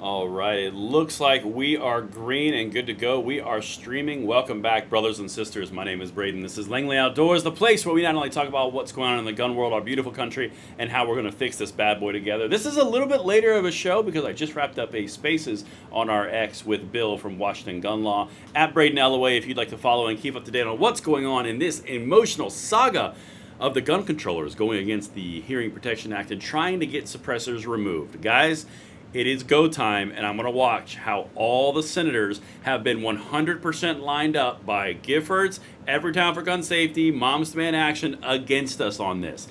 All right, it looks like we are green and good to go. We are streaming. Welcome back, brothers and sisters. My name is Braden. This is Langley Outdoors, the place where we not only talk about what's going on in the gun world, our beautiful country, and how we're going to fix this bad boy together. This is a little bit later of a show because I just wrapped up a Spaces on our X with Bill from Washington Gun Law. At Braden Alloway, if you'd like to follow and keep up to date on what's going on in this emotional saga of the gun controllers going against the Hearing Protection Act and trying to get suppressors removed. Guys, it is go time, and I'm going to watch how all the senators have been 100% lined up by Giffords, Everytown for Gun Safety, Moms Demand Action against us on this.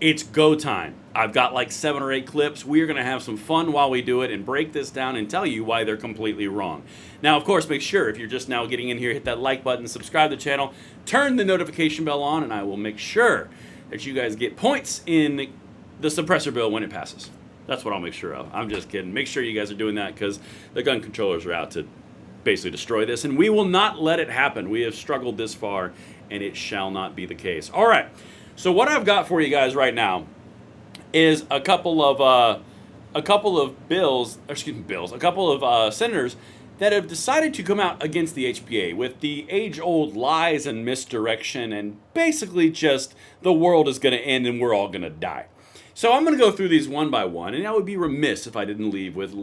It's go time. I've got like 7 or 8 clips. We're going to have some fun while we do it and break this down and tell you why they're completely wrong. Now, of course, make sure if you're just now getting in here, hit that like button, subscribe to the channel, turn the notification bell on, and I will make sure that you guys get points in the suppressor bill when it passes. That's what I'll make sure of. I'm just kidding. Make sure you guys are doing that because the gun controllers are out to basically destroy this, and we will not let it happen. We have struggled this far, and it shall not be the case. All right. So what I've got for you guys right now is a couple of senators that have decided to come out against the HPA with the age-old lies and misdirection, and basically just the world is going to end and we're all going to die. So I'm going to go through these one by one, and I would be remiss if I didn't lead with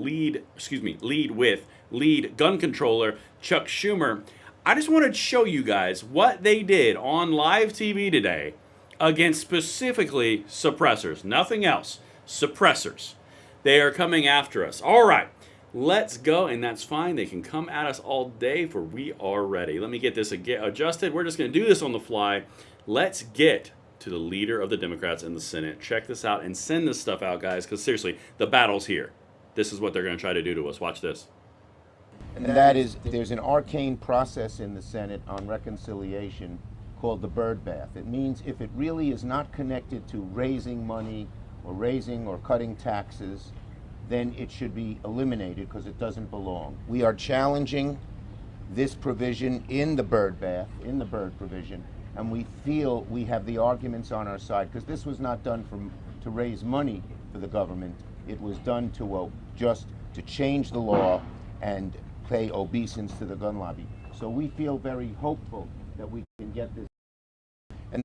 lead gun controller Chuck Schumer. I just wanted to show you guys what they did on live TV today against specifically suppressors. Nothing else. Suppressors. They are coming after us. All right, let's go, and that's fine. They can come at us all day, for we are ready. Let me get this adjusted. We're just going to do this on the fly. Let's get to the leader of the Democrats in the Senate. Check this out and send this stuff out, guys, because seriously, the battle's here. This is what they're going to try to do to us. Watch this. And that is, there's an arcane process in the Senate on reconciliation called the bird bath. It means if it really is not connected to raising money or raising or cutting taxes, then it should be eliminated because it doesn't belong. We are challenging this provision in the bird bath, in the bird provision, and we feel we have the arguments on our side because this was not done to raise money for the government. It was done to just to change the law and pay obeisance to the gun lobby. So we feel very hopeful that we can get this. And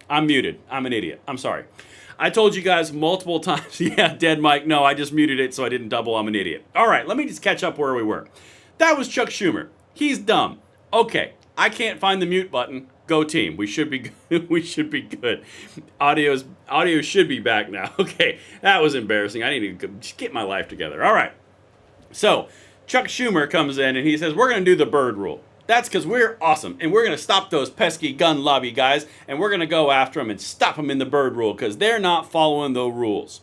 I'm muted. I'm an idiot. I'm sorry. I told you guys multiple times. Yeah, dead mic. No, I just muted it so I didn't double. I'm an idiot. All right, let me just catch up where we were. That was Chuck Schumer. He's dumb. Okay, I can't find the mute button. Go team. We should be good. We should be good. Audio should be back now. Okay, that was embarrassing. I need to just get my life together. All right. So Chuck Schumer comes in and he says, we're going to do the bird rule. That's because we're awesome, and we're going to stop those pesky gun lobby guys, and we're going to go after them and stop them in the bird rule because they're not following the rules.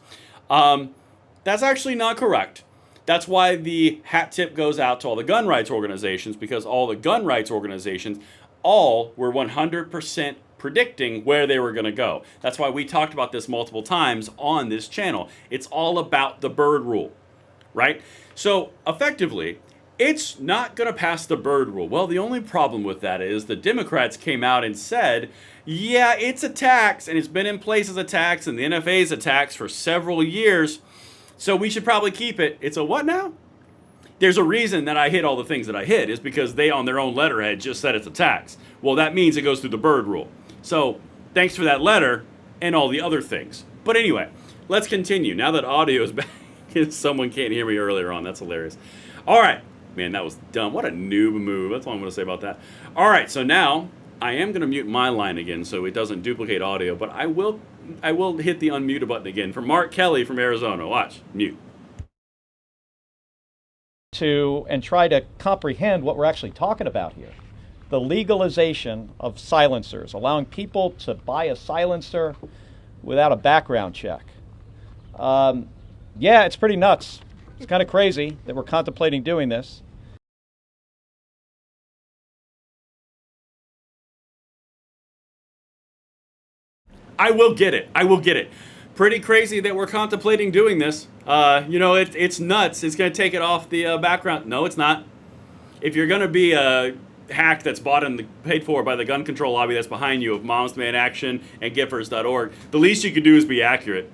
That's actually not correct. That's why the hat tip goes out to all the gun rights organizations, because all the gun rights organizations all were 100% predicting where they were going to go. That's why we talked about this multiple times on this channel. It's all about the bird rule, right? So effectively, it's not going to pass the bird rule. Well, the only problem with that is the Democrats came out and said, yeah, it's a tax, and it's been in place as a tax, and the NFA's a tax for several years, so we should probably keep it. It's a what now? There's a reason that I hit all the things that I hit, is because they, on their own letterhead, just said it's a tax. Well, that means it goes through the bird rule. So thanks for that letter and all the other things. But anyway, let's continue. Now that audio is back, someone can't hear me earlier on. That's hilarious. All right. Man, that was dumb. What a noob move. That's all I'm going to say about that. All right, so now I am going to mute my line again so it doesn't duplicate audio, but I will hit the unmute button again for Mark Kelly from Arizona. Watch. Mute. to and try to comprehend what we're actually talking about here. The legalization of silencers, allowing people to buy a silencer without a background check. Yeah, it's pretty nuts. It's kind of crazy that we're contemplating doing this. I will get it. I will get it. Pretty crazy that we're contemplating doing this. It's nuts. It's going to take it off the background. No, it's not. If you're going to be a hack that's bought and paid for by the gun control lobby that's behind you of Moms Demand Action and Giffords.org, the least you could do is be accurate.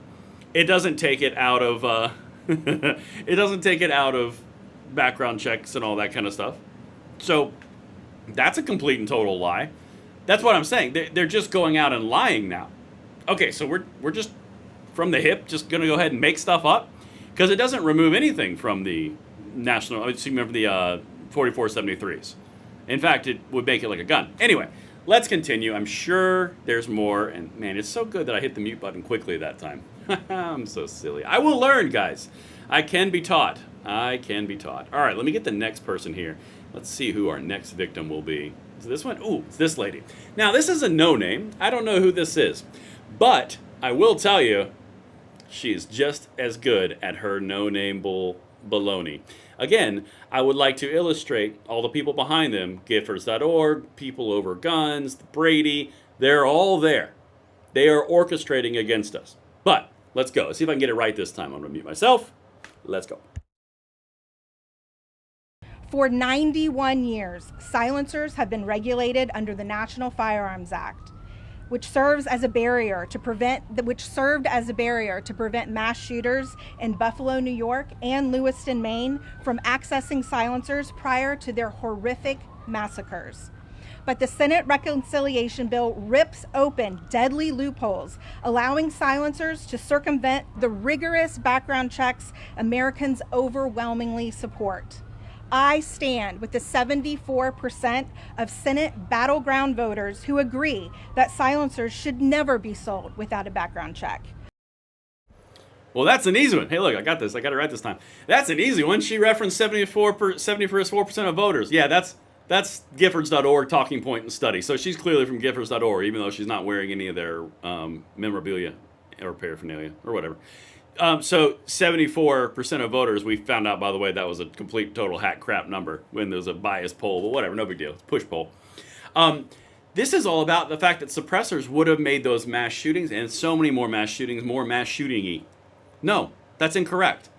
It doesn't take it out of it doesn't take it out of background checks and all that kind of stuff. So that's a complete and total lie. That's what I'm saying. They're just going out and lying now. Okay, so we're just from the hip just going to go ahead and make stuff up because it doesn't remove anything from the national. Remember the 4473s. In fact, it would make it like a gun. Anyway, let's continue. I'm sure there's more. And man, it's so good that I hit the mute button quickly that time. I'm so silly. I will learn, guys. I can be taught. I can be taught. All right, let me get the next person here. Let's see who our next victim will be. Is it this one? Ooh, it's this lady. Now, this is a no name. I don't know who this is. But I will tell you, she is just as good at her no-name baloney. Again, I would like to illustrate all the people behind them, Giffords.org, People Over Guns, Brady, they're all there. They are orchestrating against us. But let's go. Let's see if I can get it right this time. I'm going to mute myself. Let's go. For 91 years, silencers have been regulated under the National Firearms Act, which served as a barrier to prevent mass shooters in Buffalo, New York and Lewiston, Maine from accessing silencers prior to their horrific massacres. But the Senate reconciliation bill rips open deadly loopholes, allowing silencers to circumvent the rigorous background checks Americans overwhelmingly support. I stand with the 74% of Senate battleground voters who agree that silencers should never be sold without a background check. Well, that's an easy one. Hey, look, I got this. I got it right this time. That's an easy one. She referenced 74% of voters. Yeah, that's Giffords.org talking point and study. So she's clearly from Giffords.org, even though she's not wearing any of their memorabilia or paraphernalia or whatever. So 74% of voters, we found out, by the way, that was a complete total hack crap number when there was a biased poll, but whatever, no big deal. It's push poll. This is all about the fact that suppressors would have made those mass shootings and so many more mass shootings, more mass shooting-y. No, that's incorrect.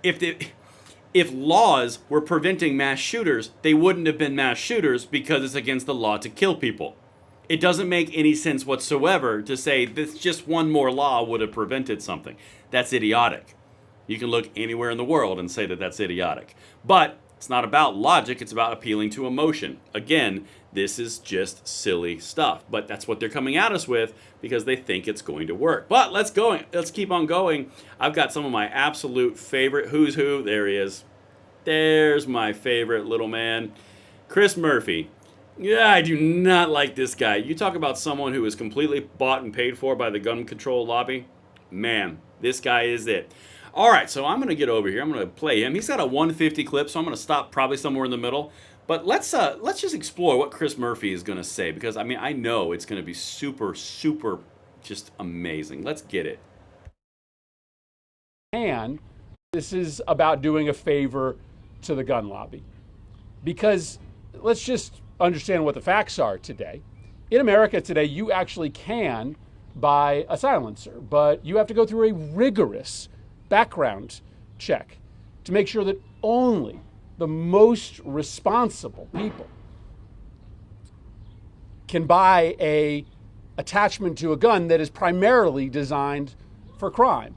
If laws were preventing mass shooters, they wouldn't have been mass shooters because it's against the law to kill people. It doesn't make any sense whatsoever to say this just one more law would have prevented something. That's idiotic. You can look anywhere in the world and say that that's idiotic. But it's not about logic, it's about appealing to emotion. Again, this is just silly stuff. But that's what they're coming at us with because they think it's going to work. But let's keep on going. I've got some of my absolute favorite who's who. There he is. There's my favorite little man, Chris Murphy. Yeah, I do not like this guy. You talk about someone who is completely bought and paid for by the gun control lobby. Man, this guy is it. All right, so I'm going to get over here. I'm going to play him. He's got a 150 clip, so I'm going to stop probably somewhere in the middle. But let's just explore what Chris Murphy is going to say because, I mean, I know it's going to be super, super just amazing. Let's get it. And this is about doing a favor to the gun lobby because let's just understand what the facts are today. In America today, you actually can buy a silencer, but you have to go through a rigorous background check to make sure that only the most responsible people can buy a attachment to a gun that is primarily designed for crime.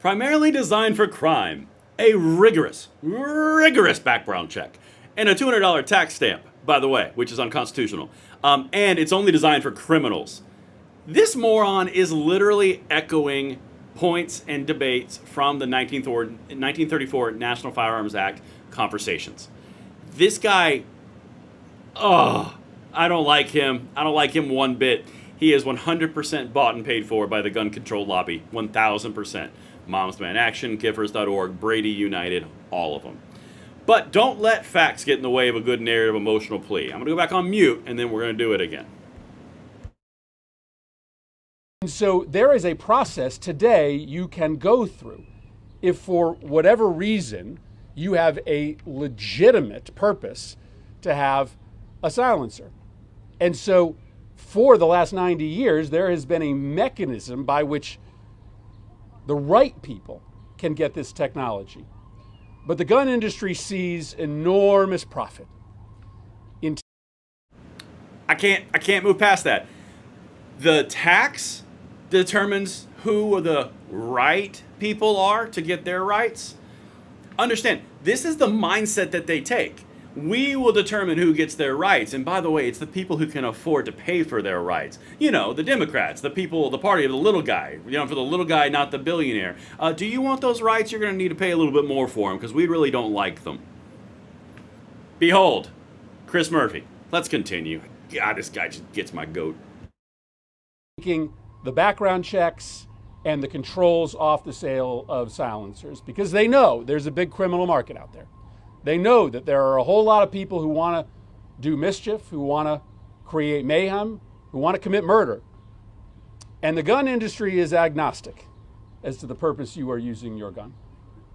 Primarily designed for crime. A rigorous background check. And a $200 tax stamp, by the way, which is unconstitutional. And it's only designed for criminals. This moron is literally echoing points and debates from the 1934 National Firearms Act conversations. This guy, I don't like him. I don't like him one bit. He is 100% bought and paid for by the gun control lobby. 1,000%. Moms Demand Action, Givers.org, Brady United, all of them. But don't let facts get in the way of a good narrative emotional plea. I'm going to go back on mute, and then we're going to do it again. And so there is a process today you can go through. If for whatever reason you have a legitimate purpose to have a silencer. And so for the last 90 years, there has been a mechanism by which the right people can get this technology. But the gun industry sees enormous profit. I can't move past that. The tax determines who the right people are to get their rights. Understand, this is the mindset that they take. We will determine who gets their rights. And by the way, it's the people who can afford to pay for their rights. You know, the Democrats, the people, the party of the little guy. You know, for the little guy, not the billionaire. Do you want those rights? You're going to need to pay a little bit more for them because we really don't like them. Behold, Chris Murphy. Let's continue. God, this guy just gets my goat. Taking the background checks and the controls off the sale of silencers because they know there's a big criminal market out there. They know that there are a whole lot of people who want to do mischief, who want to create mayhem, who want to commit murder. And the gun industry is agnostic as to the purpose you are using your gun.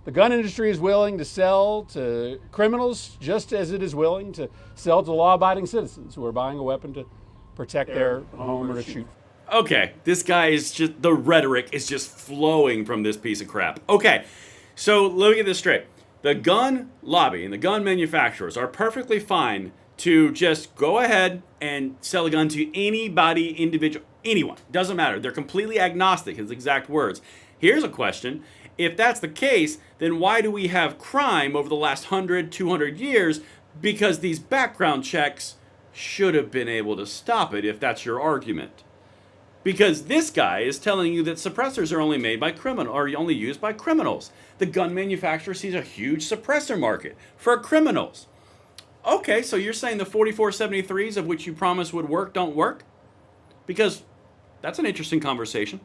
The gun industry is willing to sell to criminals just as it is willing to sell to law-abiding citizens who are buying a weapon to protect their home or to shoot. Okay, this guy is just, the rhetoric is just flowing from this piece of crap. Okay, so let me get this straight. The gun lobby and the gun manufacturers are perfectly fine to just go ahead and sell a gun to anybody, individual, anyone. Doesn't matter. They're completely agnostic, his exact words. Here's a question. If that's the case, then why do we have crime over the last 100, 200 years? Because these background checks should have been able to stop it, if that's your argument. Because this guy is telling you that suppressors are only made by criminals, or only used by criminals. The gun manufacturer sees a huge suppressor market for criminals. Okay, so you're saying the 4473s of which you promised would work don't work? Because that's an interesting conversation.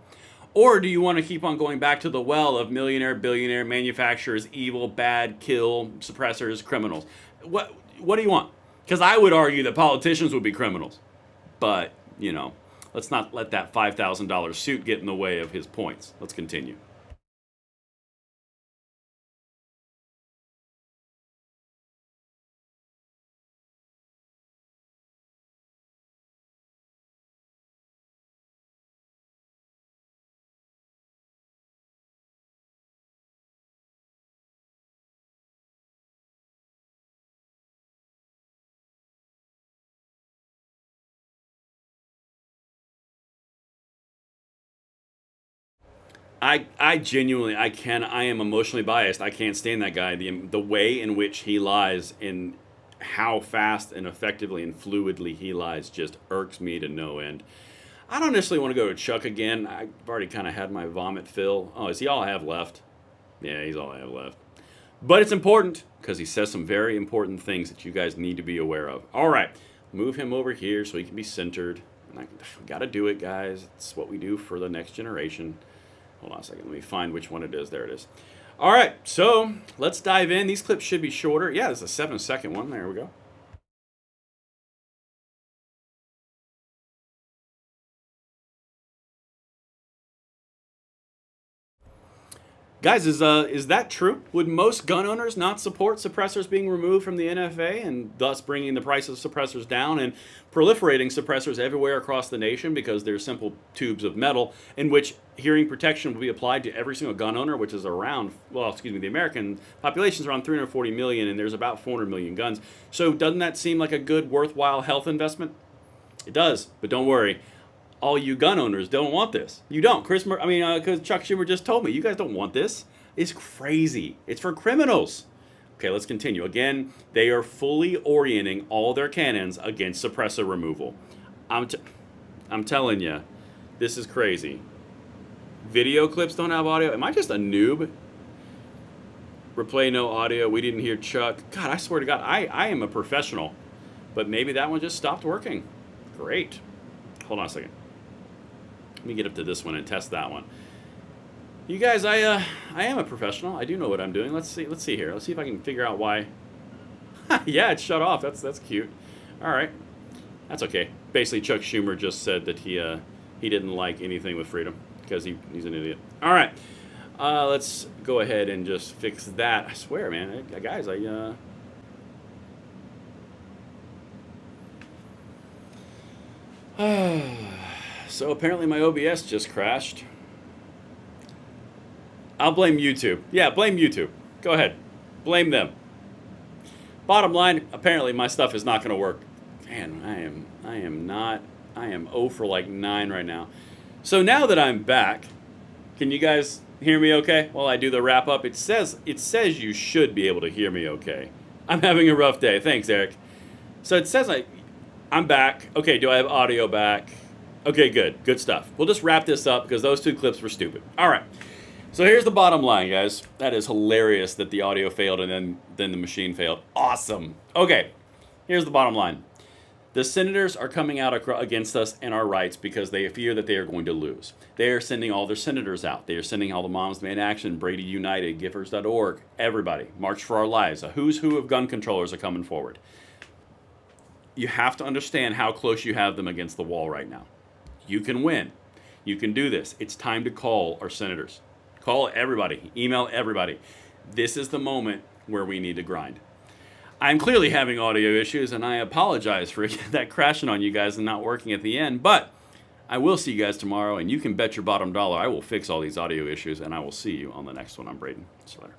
Or do you want to keep on going back to the well of millionaire, billionaire manufacturers, evil, bad, kill, suppressors, criminals? What do you want? Because I would argue that politicians would be criminals. But, you know, let's not let that $5,000 suit get in the way of his points. Let's continue. I genuinely, I am emotionally biased. I can't stand that guy. The way in which he lies and how fast and effectively and fluidly he lies just irks me to no end. I don't necessarily want to go to Chuck again. I've already kind of had my vomit fill. Oh, is he all I have left? Yeah, he's all I have left. But it's important because he says some very important things that you guys need to be aware of. All right, move him over here so he can be centered. And I got to do it, guys. It's what we do for the next generation. Hold on a second. Let me find which one it is. There it is. All right, so let's dive in. These clips should be shorter. Yeah, this is a 7-second one. There we go. Guys, is that true? Would most gun owners not support suppressors being removed from the NFA and thus bringing the price of suppressors down and proliferating suppressors everywhere across the nation because they're simple tubes of metal in which hearing protection will be applied to every single gun owner, which is around, the American population is around 340 million and there's about 400 million guns. So doesn't that seem like a good, worthwhile health investment? It does, but don't worry. All you gun owners don't want this. You don't. Because Chuck Schumer just told me, you guys don't want this. It's crazy. It's for criminals. Okay, let's continue. Again, they are fully orienting all their cannons against suppressor removal. I'm telling you, this is crazy. Video clips don't have audio. Am I just a noob? Replay no audio. We didn't hear Chuck. God, I swear to God, I am a professional. But maybe that one just stopped working. Great. Hold on a second. Let me get up to this one and test that one. You guys, I am a professional. I do know what I'm doing. Let's see here. Let's see if I can figure out why. Yeah, it's shut off. That's cute. All right, that's okay. Basically, Chuck Schumer just said that he didn't like anything with freedom because he's an idiot. All right, let's go ahead and just fix that. I swear, man, guys, So apparently my OBS just crashed. I'll blame YouTube. Yeah, blame YouTube. Go ahead. Blame them. Bottom line, apparently my stuff is not going to work. Man, I am 0 for like 9 right now. So now that I'm back, can you guys hear me okay while I do the wrap up? It says you should be able to hear me okay. I'm having a rough day. Thanks, Eric. So it says I'm back. Okay, do I have audio back? Okay, good. Good stuff. We'll just wrap this up because those 2 clips were stupid. All right. So here's the bottom line, guys. That is hilarious that the audio failed and then the machine failed. Awesome. Okay, here's the bottom line. The senators are coming out against us and our rights because they fear that they are going to lose. They are sending all their senators out. They are sending all the Moms Demand Action, Brady United, Givers.org, everybody. March for Our Lives. A who's who of gun controllers are coming forward. You have to understand how close you have them against the wall right now. You can win. You can do this. It's time to call our senators. Call everybody. Email everybody. This is the moment where we need to grind. I'm clearly having audio issues, and I apologize for that crashing on you guys and not working at the end, but I will see you guys tomorrow, and you can bet your bottom dollar I will fix all these audio issues, and I will see you on the next one. I'm Braden. See you later.